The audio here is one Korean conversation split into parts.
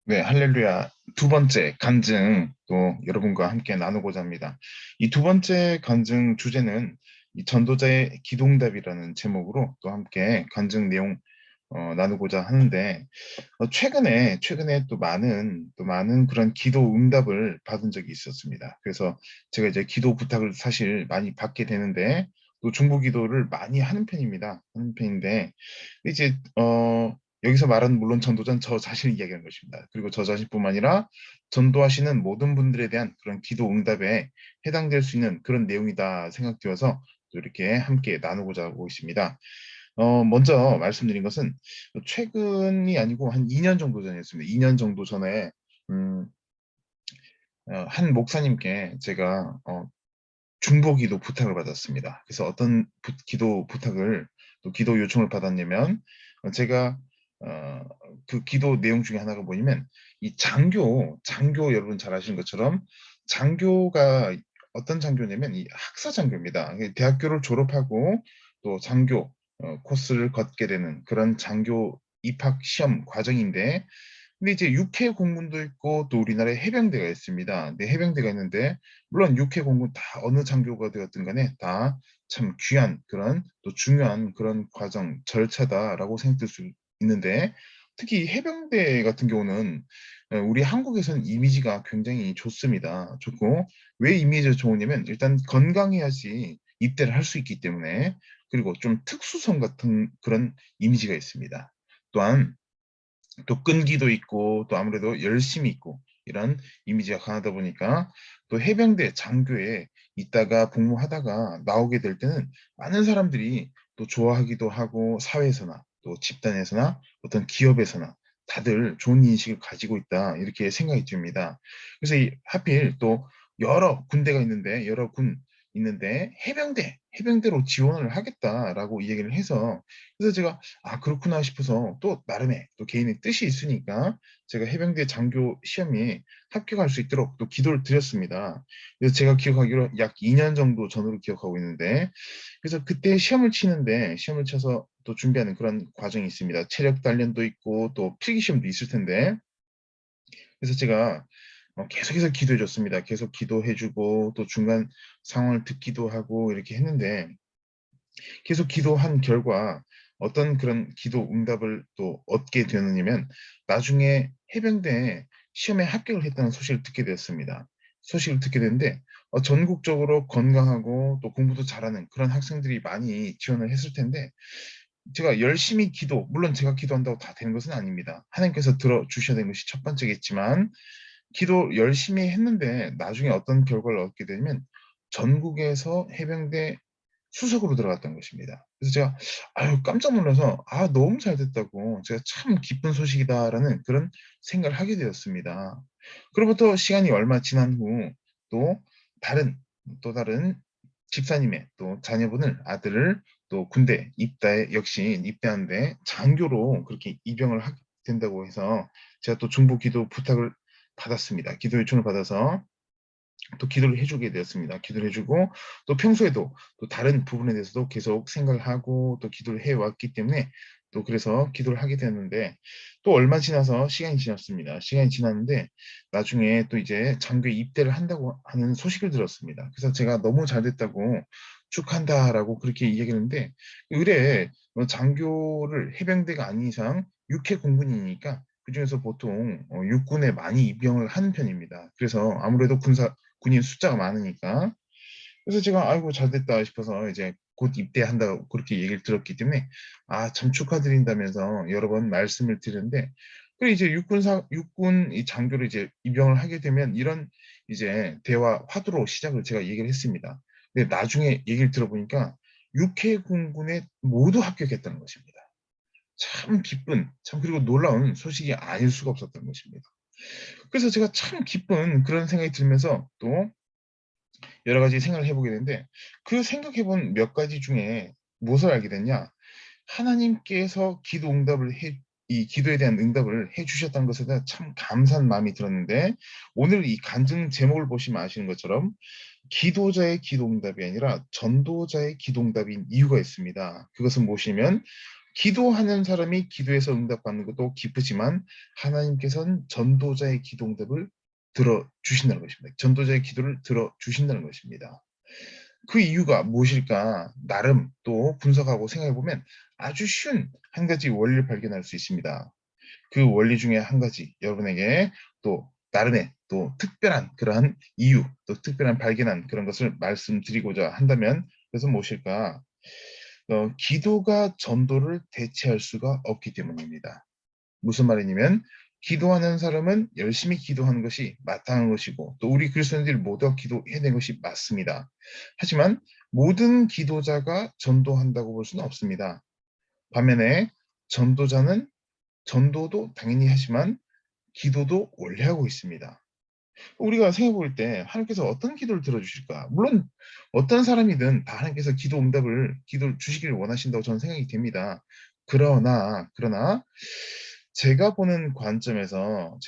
네, 할렐루야. 두 번째 간증 또 여러분과 함께 나누고자 합니다. 이 두 번째 간증 주제는 이 전도자의 기도응답이라는 제목으로 또 함께 간증 내용 나누고자 하는데 최근에 또 많은 그런 기도 응답을 받은 적이 있었습니다. 그래서 제가 이제 기도 부탁을 사실 많이 받게 되는데 또 중보 기도를 많이 하는 편입니다. 하는 편인데 이제 여기서 말하는 물론 전도자는 저 자신을 이야기하는 것입니다. 그리고 저 자신뿐만 아니라 전도하시는 모든 분들에 대한 그런 기도 응답에 해당될 수 있는 그런 내용이다 생각되어서 또 이렇게 함께 나누고자 하고 있습니다. 먼저 말씀드린 것은 최근이 아니고 한 2년 정도 전이었습니다. 2년 정도 전에 음, 한 목사님께 제가 중보기도 부탁을 받았습니다. 그래서 어떤 기도 부탁을 또 기도 요청을 받았냐면 제가 어, 그 기도 내용 중에 하나가 뭐냐면 이 장교 여러분 잘 아시는 것처럼 장교가 어떤 장교냐면 이 학사 장교입니다. 대학교를 졸업하고 또 장교 코스를 걷게 되는 그런 장교 입학 시험 과정인데 근데 이제 육해 공군도 있고 또 우리나라에 해병대가 있습니다. 네, 해병대가 있는데 물론 육해 공군 다 어느 장교가 되었든 간에 다 참 귀한 그런 또 중요한 그런 과정 절차다라고 생각될 수 있는데 특히 해병대 같은 경우는 우리 한국에서는 이미지가 굉장히 좋습니다. 좋고 왜 이미지가 좋으냐면 일단 건강해야지 입대를 할 수 있기 때문에 그리고 좀 특수성 같은 그런 이미지가 있습니다. 또한 또 끈기도 있고 또 아무래도 열심히 있고 이런 이미지가 강하다 보니까 또 해병대 장교에 있다가 복무하다가 나오게 될 때는 많은 사람들이 또 좋아하기도 하고 사회에서나 또 집단에서나 어떤 기업에서나 다들 좋은 인식을 가지고 있다 이렇게 생각이 듭니다. 그래서 하필 또 여러 군 있는데 해병대로 지원을 하겠다라고 얘기를 해서 그래서 제가 아, 그렇구나 싶어서 또 나름의 또 개인의 뜻이 있으니까 제가 해병대 장교 시험에 합격할 수 있도록 또 기도를 드렸습니다. 그래서 제가 기억하기로 약 2년 정도 전으로 기억하고 있는데 그래서 그때 시험을 치는데 시험을 쳐서 또 준비하는 그런 과정이 있습니다. 체력 단련도 있고 또 필기 시험도 있을 텐데 그래서 제가 계속해서 기도해 줬습니다. 계속 기도해 주고 또 중간 상황을 듣기도 하고 이렇게 했는데 계속 기도한 결과 어떤 그런 기도 응답을 또 얻게 되느냐면 나중에 해병대 시험에 합격을 했다는 소식을 듣게 되었습니다. 소식을 듣게 됐는데 전국적으로 건강하고 또 공부도 잘하는 그런 학생들이 많이 지원을 했을 텐데 제가 열심히 물론 제가 기도한다고 다 되는 것은 아닙니다. 하나님께서 들어주셔야 되는 것이 첫 번째겠지만 기도 열심히 했는데 나중에 어떤 결과를 얻게 되냐면 전국에서 해병대 수석으로 들어갔던 것입니다. 그래서 제가 아유 깜짝 놀라서 아 너무 잘 됐다고 제가 참 기쁜 소식이다라는 그런 생각을 하게 되었습니다. 그로부터 시간이 얼마 지난 후 또 다른 다른 집사님의 또 자녀분을 아들을 또 군대 입대 역시 입대하는데 장교로 그렇게 입영을 하게 된다고 해서 제가 또 중보 기도 부탁을 받았습니다. 기도 요청을 받아서 또 기도를 해주게 되었습니다. 기도를 해주고 또 평소에도 또 다른 부분에 대해서도 계속 생각을 하고 또 기도를 해왔기 때문에 또 그래서 기도를 하게 되었는데 또 얼마 지나서 시간이 지났습니다. 시간이 지났는데 나중에 또 이제 장교에 입대를 한다고 하는 소식을 들었습니다. 그래서 제가 너무 잘 됐다고 축한다라고 그렇게 얘기했는데 의뢰 장교를 해병대가 아닌 이상 육해 공군이니까 그중에서 보통 육군에 많이 입영을 하는 편입니다. 그래서 아무래도 군인 숫자가 많으니까. 그래서 제가 아이고 잘 됐다 싶어서 이제 곧 입대한다고 그렇게 얘기를 들었기 때문에 아, 참 축하드린다면서 여러 번 말씀을 드렸는데 그 이제 육군 이 장교를 이제 입영을 하게 되면 이런 이제 대화 화두로 시작을 제가 얘기를 했습니다. 근데 나중에 얘기를 들어보니까 육해 공군에 모두 합격했다는 것입니다. 참 기쁜, 참 그리고 놀라운 소식이 아닐 수가 없었던 것입니다. 그래서 제가 참 기쁜 그런 생각이 들면서 또 여러 가지 생각을 해보게 되는데 그 생각해본 몇 가지 중에 무엇을 알게 됐냐? 하나님께서 이 기도에 대한 응답을 해주셨다는 것에 대해 참 감사한 마음이 들었는데 오늘 이 간증 제목을 보시면 아시는 것처럼 기도자의 기도 응답이 아니라 전도자의 기도 응답인 이유가 있습니다. 그것은 무엇이냐면 기도하는 사람이 기도해서 응답받는 것도 기쁘지만 하나님께서는 전도자의 기도 응답을 들어주신다는 것입니다. 전도자의 기도를 들어주신다는 것입니다. 그 이유가 무엇일까? 나름 또 분석하고 생각해보면 아주 쉬운 한 가지 원리를 발견할 수 있습니다. 그 원리 중에 한 가지 여러분에게 또 나름의 또 특별한 그러한 이유, 또 특별한 발견한 그런 것을 말씀드리고자 한다면 그것은 무엇일까? 기도가 전도를 대체할 수가 없기 때문입니다. 무슨 말이냐면 기도하는 사람은 열심히 기도하는 것이 마땅한 것이고 또 우리 그리스도인들이 모두 기도해야 되는 것이 맞습니다. 하지만 모든 기도자가 전도한다고 볼 수는 없습니다. 반면에 전도자는 전도도 당연히 하지만 기도도 원래 하고 있습니다. 우리가 생각해 볼 때 하나님께서 어떤 기도를 들어주실까? 물론 어떤 사람이든 다 하나님께서 기도를 주시기를 원하신다고 저는 생각이 됩니다. 그러나 제가 보는 관점에서는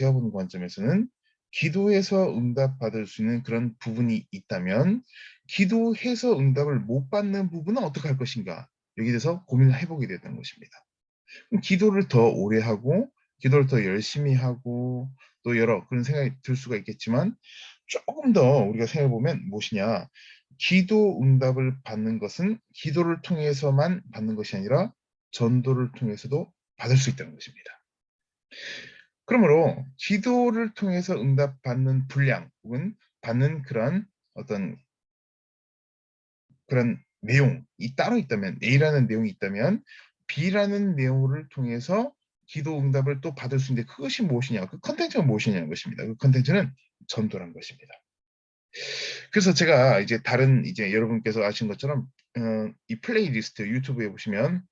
기도해서 응답받을 수 있는 그런 부분이 있다면 기도해서 응답을 못 받는 부분은 어떻게 할 것인가? 여기에 대해서 고민을 해보게 되는 것입니다. 기도를 더 오래 하고 기도를 더 열심히 하고 또 여러 그런 생각이 들 수가 있겠지만 조금 더 우리가 생각해 보면 무엇이냐? 기도 응답을 받는 것은 기도를 통해서만 받는 것이 아니라 전도를 통해서도 받을 수 있다는 것입니다. 그러므로 기도를 통해서 응답받는 분량 혹은 받는 어떤 그런 내용이 따로 있다면 A라는 내용이 있다면 B라는 내용을 통해서 기도 응답을 또 받을 수 있는데 그것이 무엇이냐? 그 컨텐츠가 무엇이냐는 것입니다. 그 컨텐츠는 전도라는 것입니다. 그래서 제가 이제 여러분께서 아신 것처럼 이 플레이리스트 유튜브에 보시면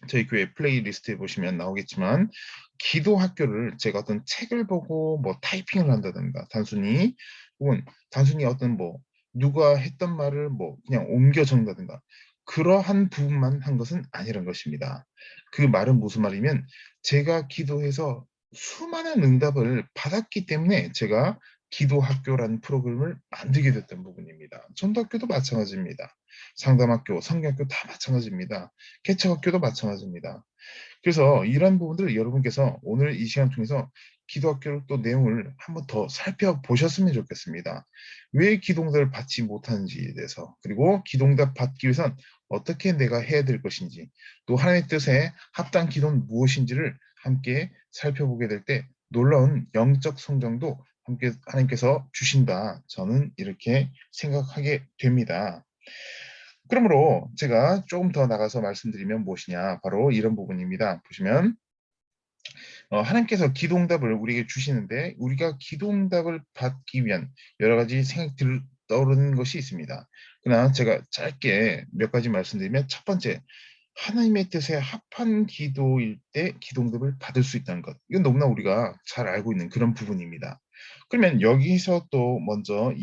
저희 교회 플레이리스트에 보시면 나오겠지만 기도 학교를 제가 어떤 책을 보고 뭐 타이핑을 한다든가 단순히 어떤 뭐 누가 했던 말을 뭐 그냥 옮겨 적는다든가 그러한 부분만 한 것은 아니란 것입니다. 그 말은 무슨 말이면 제가 기도해서 수많은 응답을 받았기 때문에 제가 기도학교라는 프로그램을 만들게 됐던 부분입니다. 전도학교도 마찬가지입니다. 상담학교, 성경학교 다 마찬가지입니다. 개척학교도 마찬가지입니다. 그래서 이런 부분들을 여러분께서 오늘 이 시간 통해서 기도학교를 또 내용을 한번 더 살펴보셨으면 좋겠습니다. 왜 기도응답을 받지 못하는지에 대해서 그리고 기도응답 받기 위해선 어떻게 내가 해야 될 것인지 또 하나님의 뜻에 합당한 기도는 무엇인지를 함께 살펴보게 될 때 놀라운 영적 성장도 함께 하나님께서 주신다. 저는 이렇게 생각하게 됩니다. 그러므로 제가 조금 더 나가서 말씀드리면 무엇이냐 바로 이런 부분입니다. 보시면 하나님께서 기도응답을 우리에게 주시는데 우리가 기도응답을 받기 위한 여러 가지 생각이 떠오르는 것이 있습니다. 그러나 제가 짧게 몇 가지 말씀드리면 첫 번째 하나님의 뜻에 합한 기도일 때 기도응답을 받을 수 있다는 것. 이건 너무나 우리가 잘 알고 있는 그런 부분입니다. 그러면 여기서 또 먼저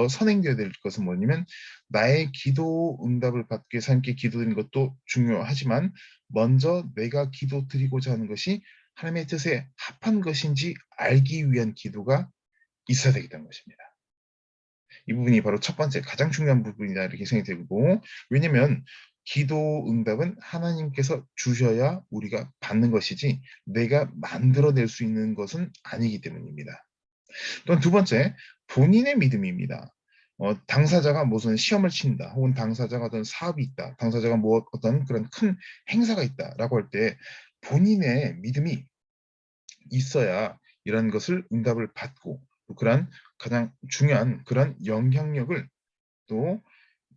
선행되어야 될 것은 뭐냐면 나의 기도 응답을 받기 위해서 함께 기도드리는 것도 중요하지만 먼저 내가 기도드리고자 하는 것이 하나님의 뜻에 합한 것인지 알기 위한 기도가 있어야 되겠다는 것입니다. 이 부분이 바로 첫 번째 가장 중요한 부분이다 이렇게 생각이 들고 왜냐하면 기도 응답은 하나님께서 주셔야 우리가 받는 것이지 내가 만들어낼 수 있는 것은 아니기 때문입니다. 또한 두 번째 본인의 믿음입니다. 당사자가 무슨 시험을 친다 혹은 당사자가 어떤 사업이 있다 당사자가 어떤 그런 큰 행사가 있다라고 할 때 본인의 믿음이 있어야 이런 것을 응답을 받고 또 그런 가장 중요한 그런 영향력을 또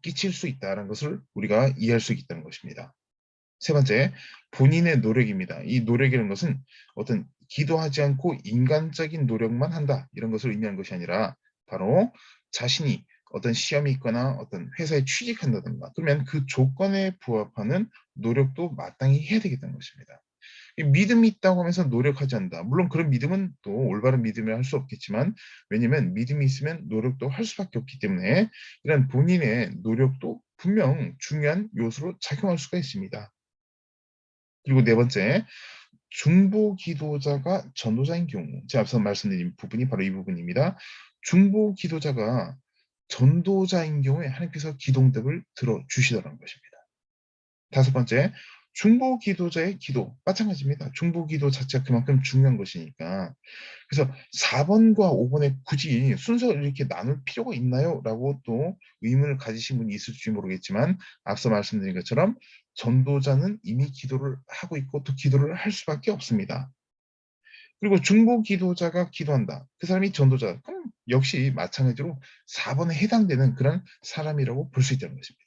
끼칠 수 있다는 것을 우리가 이해할 수 있다는 것입니다. 세 번째, 본인의 노력입니다. 이 노력이라는 것은 어떤 기도하지 않고 인간적인 노력만 한다 이런 것을 의미하는 것이 아니라 바로 자신이 어떤 시험이 있거나 어떤 회사에 취직한다든가 그러면 그 조건에 부합하는 노력도 마땅히 해야 되겠다는 것입니다. 믿음이 있다고 하면서 노력하지 않는다. 물론 그런 믿음은 또 올바른 믿음이라 할 수 없겠지만 왜냐하면 믿음이 있으면 노력도 할 수밖에 없기 때문에 이런 본인의 노력도 분명 중요한 요소로 작용할 수가 있습니다. 그리고 네 번째, 중보 기도자가 전도자인 경우 제가 앞서 말씀드린 부분이 바로 이 부분입니다. 중보 기도자가 전도자인 경우에 하나님께서 기도 응답을 들어주시더라는 것입니다. 다섯 번째, 중보 기도자의 기도 마찬가지입니다. 중보 기도 자체가 그만큼 중요한 것이니까. 그래서 4번과 5번에 굳이 순서를 이렇게 나눌 필요가 있나요? 라고 또 의문을 가지신 분이 있을지 모르겠지만 앞서 말씀드린 것처럼 전도자는 이미 기도를 하고 있고 또 기도를 할 수밖에 없습니다. 그리고 중보 기도자가 기도한다. 그 사람이 전도자. 그럼 역시 마찬가지로 4번에 해당되는 그런 사람이라고 볼 수 있다는 것입니다.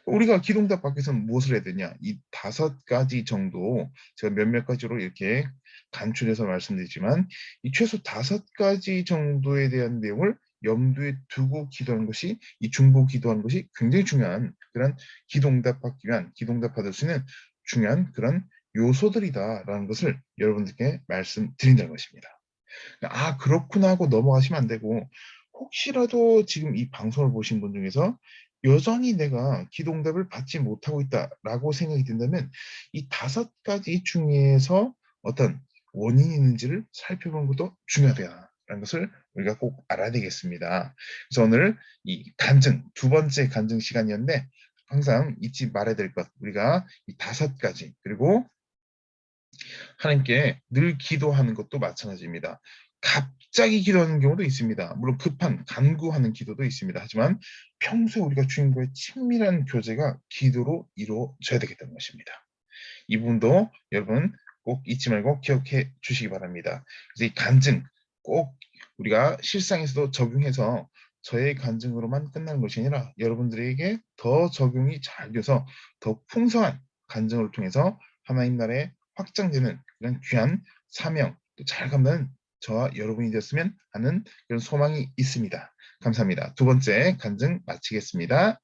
우리가 기도응답 받기 위해서는 무엇을 해야 되냐? 이 5가지 정도 제가 몇몇 가지로 이렇게 간추려서 말씀드리지만 이 최소 5가지 정도에 대한 내용을 염두에 두고 기도하는 것이 이 중보 기도하는 것이 굉장히 중요한 그런 기도응답 받기 위한 기도응답 받을 수 있는 중요한 그런 요소들이다라는 것을 여러분들께 말씀드린다는 것입니다. 아 그렇구나 하고 넘어가시면 안 되고 혹시라도 지금 이 방송을 보신 분 중에서 여전히 내가 기도응답을 받지 못하고 있다라고 생각이 든다면 이 5가지 중에서 어떤 원인이 있는지를 살펴보는 것도 중요하다라는 것을 우리가 꼭 알아야 되겠습니다. 그래서 오늘 이 간증, 2번째 간증 시간이었는데 항상 잊지 말아야 될 것, 우리가 이 5가지 그리고 하나님께 늘 기도하는 것도 마찬가지입니다. 갑자기 기도하는 경우도 있습니다. 물론 급한 간구하는 기도도 있습니다. 하지만 평소에 우리가 주님과의 친밀한 교제가 기도로 이루어져야 되겠다는 것입니다. 이 부분도 여러분 꼭 잊지 말고 기억해 주시기 바랍니다. 그래서 이 간증 꼭 우리가 실상에서도 적용해서 저의 간증으로만 끝나는 것이 아니라 여러분들에게 더 적용이 잘 돼서 더 풍성한 간증을 통해서 하나님 나라에 확장되는 그런 귀한 사명 또 잘 감당하는 저와 여러분이 되었으면 하는 그런 소망이 있습니다. 감사합니다. 2번째 간증 마치겠습니다.